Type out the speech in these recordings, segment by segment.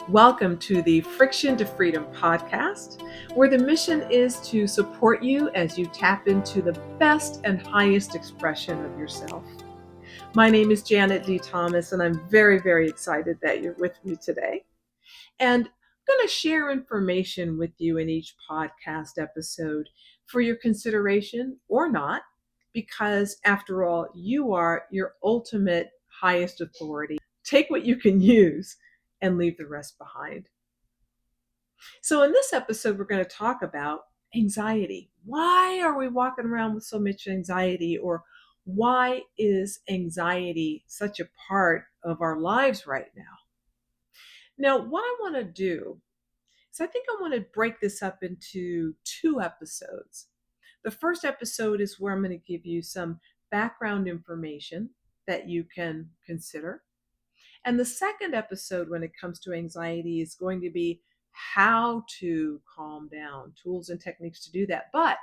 Welcome to the Friction to Freedom podcast, where the mission is to support you as you tap into the best and highest expression of yourself. My name is Janet D. Thomas, and I'm very, very excited that you're with me today. And I'm going to share information with you in each podcast episode for your consideration or not, because after all, you are your ultimate highest authority. Take what you can use and leave the rest behind. So, in this episode, we're going to talk about anxiety. Why are we walking around with so much anxiety? Or why is anxiety such a part of our lives right now? Now, what I want to do is I think I want to break this up into two episodes. The first episode is where I'm going to give you some background information that you can consider. And the second episode, when it comes to anxiety, is going to be how to calm down, tools and techniques to do that. But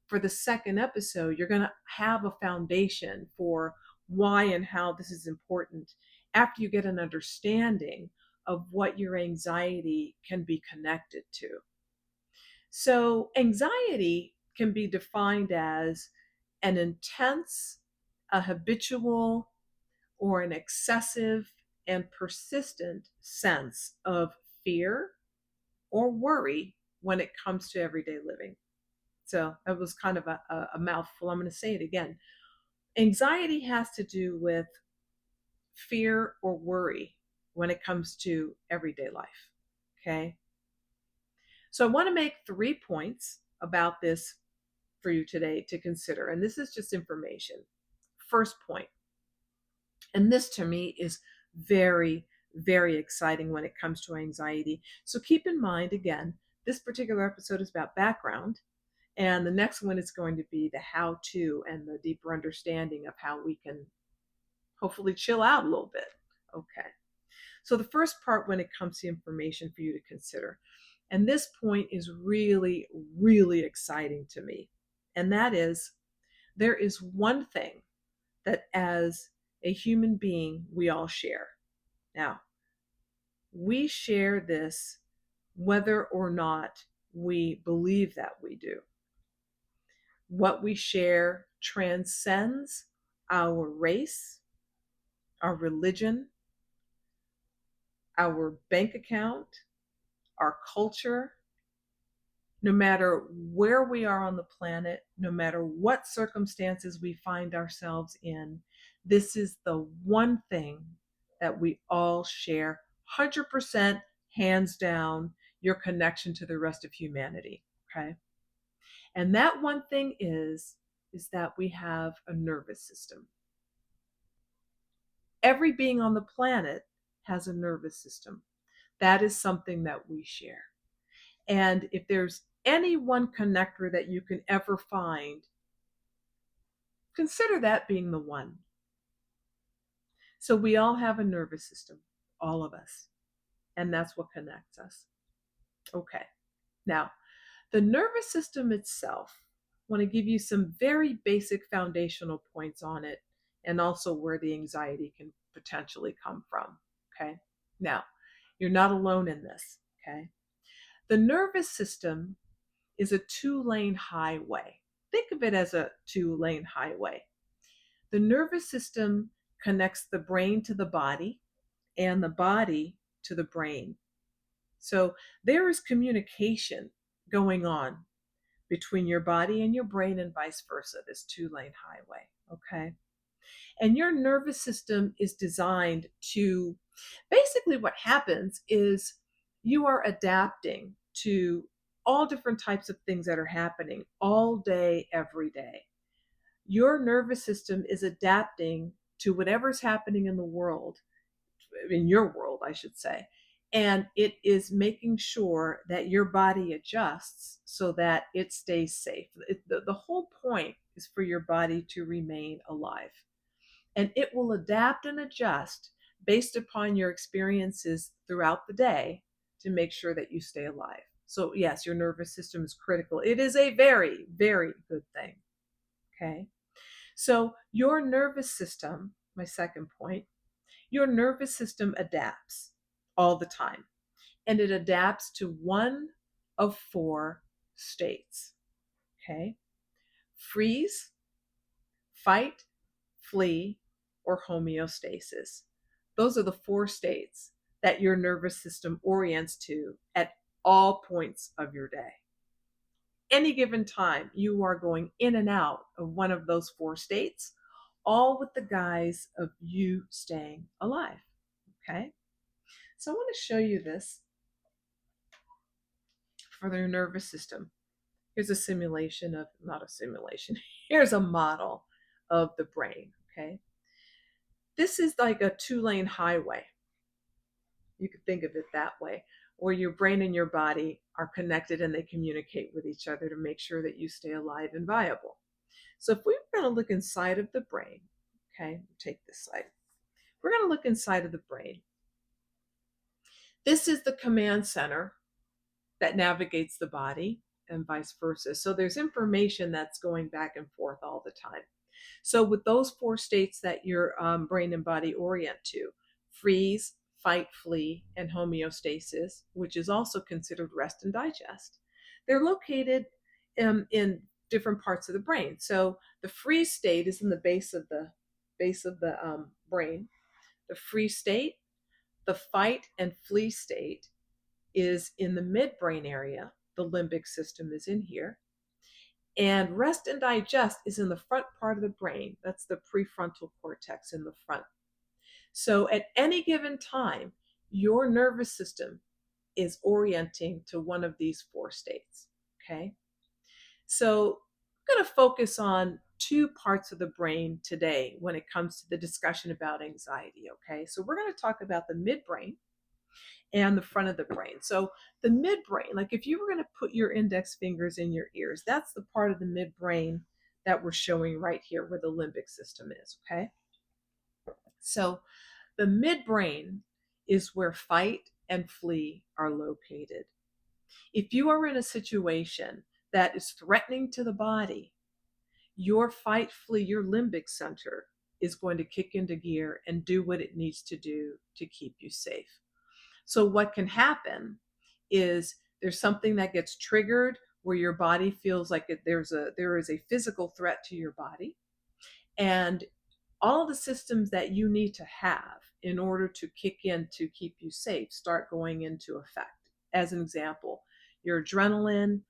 for the second episode, you're going to have a foundation for why and how this is important after you get an understanding of what your anxiety can be connected to. So, anxiety can be defined as an intense, a habitual, or an excessive and persistent sense of fear or worry when it comes to everyday living. So that was kind of a mouthful. I'm going to say it again. Anxiety has to do with fear or worry when it comes to everyday life. Okay. So I want to make 3 points about this for you today to consider. And this is just information. First point, and this to me is very, very exciting when it comes to anxiety. So keep in mind, again, this particular episode is about background. And the next one is going to be the how to and the deeper understanding of how we can hopefully chill out a little bit. Okay. So the first part when it comes to information for you to consider. And this point is really, really exciting to me. And that is there is one thing that as a human being, we all share. Now, we share this whether or not we believe that we do. What we share transcends our race, our religion, our bank account, our culture. No matter where we are on the planet, no matter what circumstances we find ourselves in, this is the one thing that we all share 100%, hands down, your connection to the rest of humanity. Okay. And that one thing is that we have a nervous system. Every being on the planet has a nervous system. That is something that we share. And if there's any one connector that you can ever find, consider that being the one. So we all have a nervous system, all of us, and that's what connects us. Okay. Now, the nervous system itself, I want to give you some very basic foundational points on it and also where the anxiety can potentially come from. Okay. Now, you're not alone in this. Okay. The nervous system is a 2-lane highway. Think of it as a 2-lane highway. The nervous system connects the brain to the body and the body to the brain. So there is communication going on between your body and your brain and vice versa, this 2-lane highway. Okay. And your nervous system is designed to basically what happens is you are adapting to all different types of things that are happening all day, every day. Your nervous system is adapting to whatever's happening in the world, in your world, I should say. And it is making sure that your body adjusts so that it stays safe. The whole point is for your body to remain alive. And it will adapt and adjust based upon your experiences throughout the day to make sure that you stay alive. So, yes, your nervous system is critical. It is a very, very good thing. Okay. So, your nervous system, my second point, your nervous system adapts all the time. and it adapts to one of four states. Okay? Freeze, fight, flee, or homeostasis. Those are the four states that your nervous system orients to at all points of your day. Any given time, you are going in and out of one of those four states, all with the guise of you staying alive. Okay? So I want to show you this for their nervous system. Here's a simulation of, not a simulation, here's a model of the brain. Okay? This is like a 2-lane highway. You could think of it that way, where your brain and your body are connected and they communicate with each other to make sure that you stay alive and viable. So if we're going to look inside of the brain, okay, take this side. We're going to look inside of the brain. This is the command center that navigates the body and vice versa. So there's information that's going back and forth all the time. So with those four states that your brain and body orient to, freeze, fight, flee, and homeostasis, which is also considered rest and digest, they're located in different parts of the brain. So the freeze state is in the base of the brain. The freeze state, the fight and flee state is in the midbrain area. The limbic system is in here. And rest and digest is in the front part of the brain. That's the prefrontal cortex in the front. So at any given time, your nervous system is orienting to one of these four states. Okay? So I'm going to focus on two parts of the brain today when it comes to the discussion about anxiety. Okay? So we're going to talk about the midbrain and the front of the brain. So the midbrain, like if you were going to put your index fingers in your ears, that's the part of the midbrain that we're showing right here where the limbic system is, okay? So the midbrain is where fight and flee are located. If you are in a situation that is threatening to the body, your fight, flee, your limbic center is going to kick into gear and do what it needs to do to keep you safe. So what can happen is there's something that gets triggered where your body feels like there is a physical threat to your body, and all the systems that you need to have in order to kick in to keep you safe start going into effect. As an example, your adrenaline,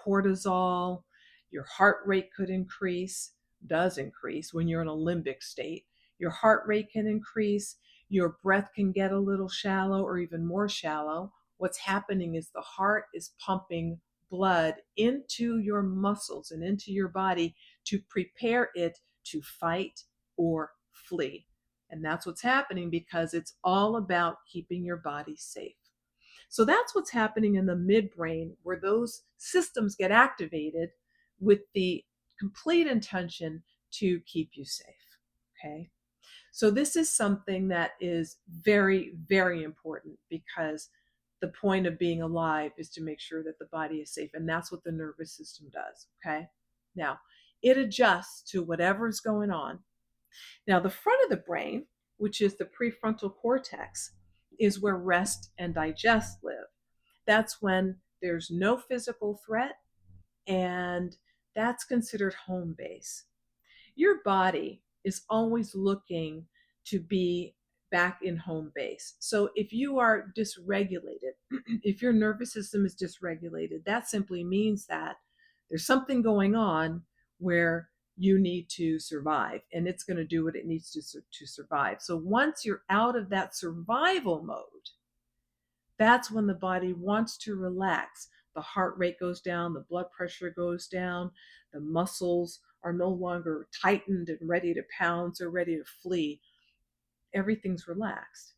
cortisol, your heart rate could increase, does increase when you're in a limbic state. Your heart rate can increase, your breath can get a little shallow or even more shallow. What's happening is the heart is pumping blood into your muscles and into your body to prepare it to fight or flee. And that's what's happening because it's all about keeping your body safe. So that's what's happening in the midbrain, where those systems get activated with the complete intention to keep you safe. Okay? So this is something that is very, very important because the point of being alive is to make sure that the body is safe. And that's what the nervous system does. Okay? Now, it adjusts to whatever's going on. Now, the front of the brain, which is the prefrontal cortex, is where rest and digest live. That's when there's no physical threat, and that's considered home base. Your body is always looking to be back in home base. So if you are dysregulated, if your nervous system is dysregulated, that simply means that there's something going on where you need to survive, and it's going to do what it needs to survive. So once you're out of that survival mode, that's when the body wants to relax. The heart rate goes down, the blood pressure goes down, the muscles are no longer tightened and ready to pounce or ready to flee. Everything's relaxed.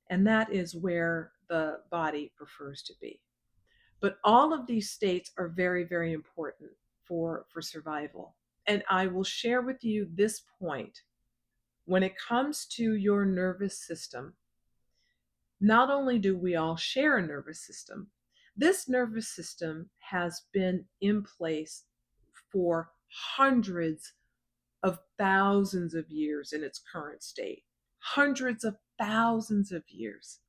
And that is where the body prefers to be. But all of these states are very, very important for survival. And I will share with you this point. When it comes to your nervous system, not only do we all share a nervous system, this nervous system has been in place for hundreds of thousands of years in its current state. Hundreds of thousands of years.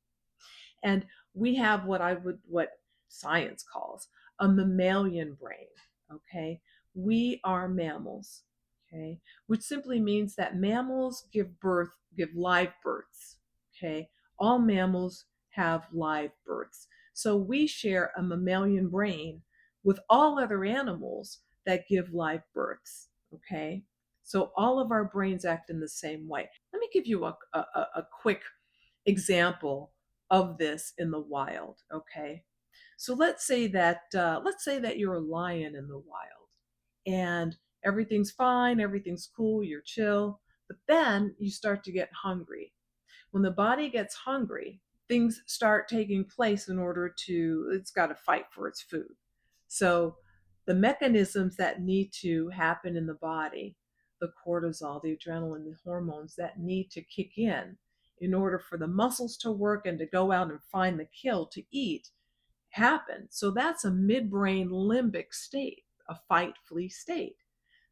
And we have what science calls a mammalian brain. Okay. We are mammals. Okay. Which simply means that mammals give live births. Okay. All mammals have live births. So we share a mammalian brain with all other animals that give live births. Okay. So all of our brains act in the same way. Let me give you a quick example of this in the wild. Okay. So let's say that you're a lion in the wild and everything's fine, everything's cool, you're chill, but then you start to get hungry. When the body gets hungry, things start taking place in order to, it's got to fight for its food. So the mechanisms that need to happen in the body, the cortisol, the adrenaline, the hormones that need to kick in order for the muscles to work and to go out and find the kill to eat, happen. So that's a midbrain limbic state, a fight flee state.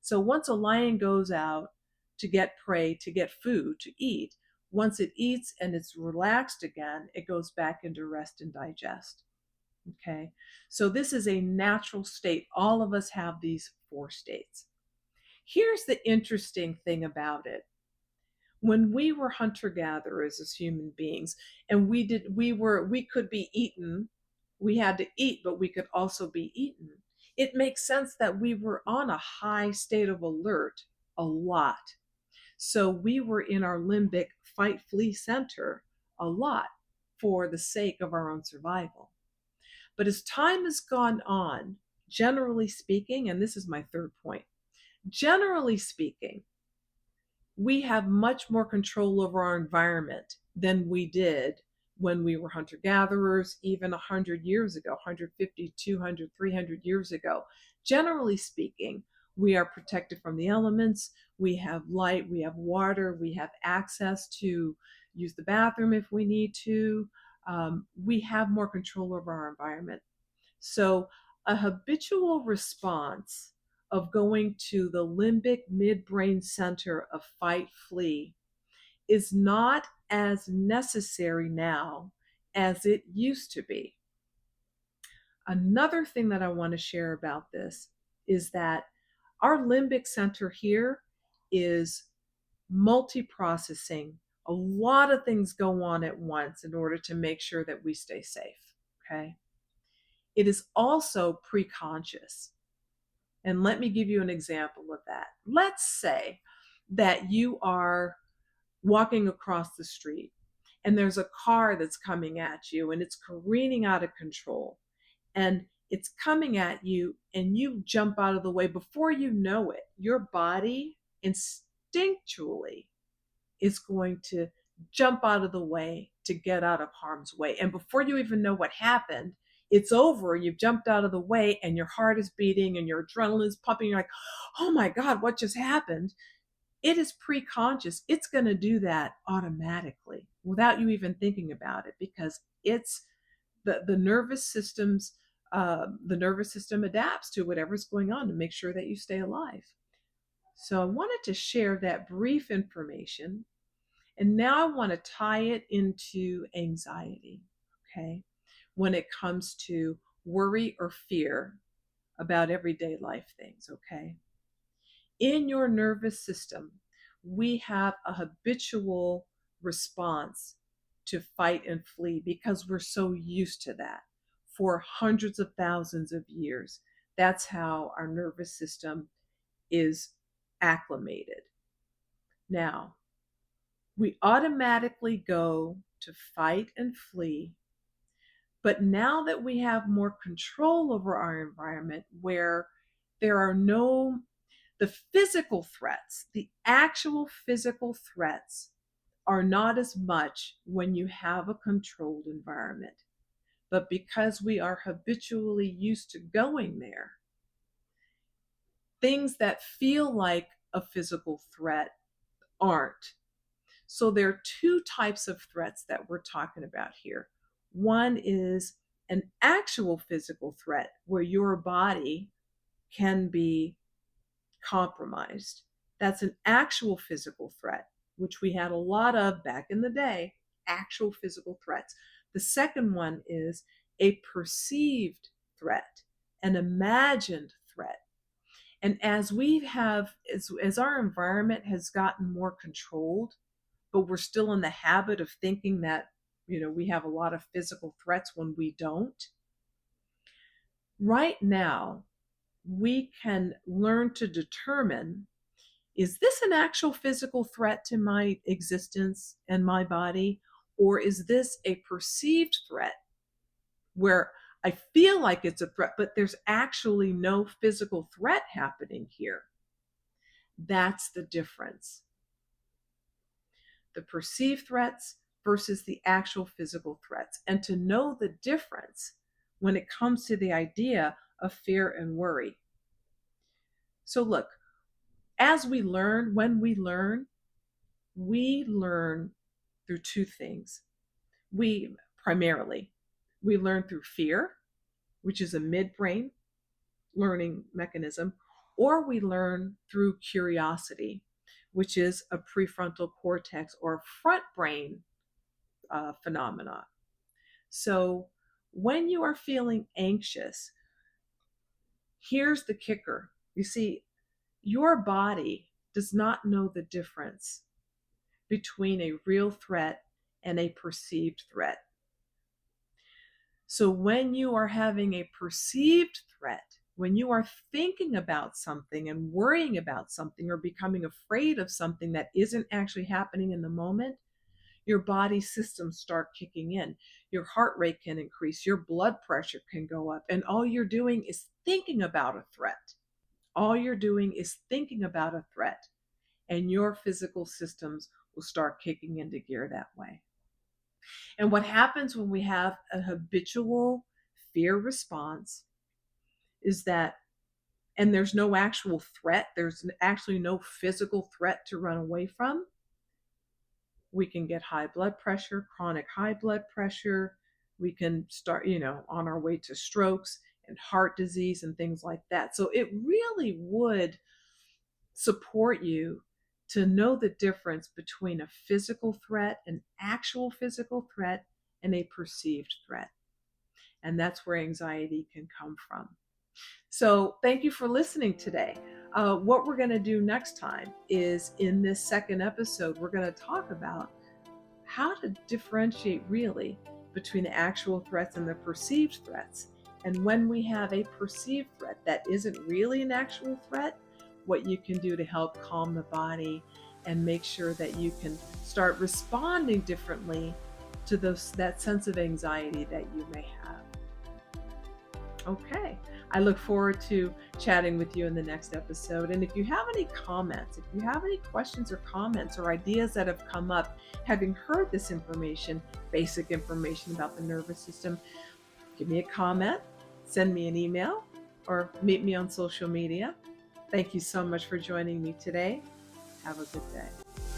So once a lion goes out to get prey, to get food, to eat, once it eats and it's relaxed again, it goes back into rest and digest. Okay. So this is a natural state. All of us have these four states. Here's the interesting thing about it. When we were hunter gatherers as human beings, and we could be eaten, we had to eat, but we could also be eaten. It makes sense that we were on a high state of alert a lot. So we were in our limbic fight flee center a lot for the sake of our own survival. But as time has gone on, generally speaking, and this is my third point, generally speaking, we have much more control over our environment than we did when we were hunter gatherers, even 100 years ago, 150, 200, 300 years ago. Generally speaking, we are protected from the elements. We have light, we have water, we have access to use the bathroom if we need to. We have more control over our environment. So, a habitual response of going to the limbic midbrain center of fight flee is not as necessary now as it used to be. Another thing that I want to share about this is that our limbic center here is multi-processing. A lot of things go on at once in order to make sure that we stay safe. Okay. It is also preconscious. And let me give you an example of that. Let's say that you are walking across the street and there's a car that's coming at you and it's careening out of control and it's coming at you and you jump out of the way. Before you know it, your body instinctually is going to jump out of the way to get out of harm's way. And before you even know what happened, it's over. You've jumped out of the way and your heart is beating and your adrenaline is pumping. You're like, oh my God, what just happened? It is preconscious. It's going to do that automatically without you even thinking about it because it's the nervous system's the nervous system adapts to whatever's going on to make sure that you stay alive. So I wanted to share that brief information, and now I want to tie it into anxiety, okay? When it comes to worry or fear about everyday life things, okay? In your nervous system, we have a habitual response to fight and flee because we're so used to that for hundreds of thousands of years. That's how our nervous system is acclimated. Now, we automatically go to fight and flee. But now that we have more control over our environment, where there are the physical threats, the actual physical threats are not as much when you have a controlled environment. But because we are habitually used to going there, things that feel like a physical threat aren't. So there are two types of threats that we're talking about here. One is an actual physical threat where your body can be compromised. That's an actual physical threat, which we had a lot of back in the day, actual physical threats. The second one is a perceived threat, an imagined threat. And as our environment has gotten more controlled, but we're still in the habit of thinking that, we have a lot of physical threats when we don't. Right now, we can learn to determine, is this an actual physical threat to my existence and my body? Or is this a perceived threat where I feel like it's a threat, but there's actually no physical threat happening here? That's the difference. The perceived threats versus the actual physical threats. And to know the difference when it comes to the idea of fear and worry. So look, when we learn through two things. We learn through fear, which is a midbrain learning mechanism, or we learn through curiosity, which is a prefrontal cortex or front brain phenomena. So when you are feeling anxious, here's the kicker. You see, your body does not know the difference between a real threat and a perceived threat. So when you are having a perceived threat, when you are thinking about something and worrying about something or becoming afraid of something that isn't actually happening in the moment, your body systems start kicking in. Your heart rate can increase, your blood pressure can go up, and all you're doing is thinking about a threat. All you're doing is thinking about a threat, and your physical systems will start kicking into gear that way. And what happens when we have a habitual fear response is that, and there's no actual threat, there's actually no physical threat to run away from, we can get high blood pressure, chronic high blood pressure. We can start, on our way to strokes and heart disease and things like that. So it really would support you to know the difference between a physical threat, an actual physical threat, and a perceived threat. And that's where anxiety can come from. So thank you for listening today. What we're going to do next time is, in this second episode, we're going to talk about how to differentiate really between the actual threats and the perceived threats. And when we have a perceived threat that isn't really an actual threat, what you can do to help calm the body and make sure that you can start responding differently to that sense of anxiety that you may have. Okay, I look forward to chatting with you in the next episode. And if you have any comments, if you have any questions or comments or ideas that have come up having heard this information, basic information about the nervous system, give me a comment, send me an email, or meet me on social media. Thank you so much for joining me today. Have a good day.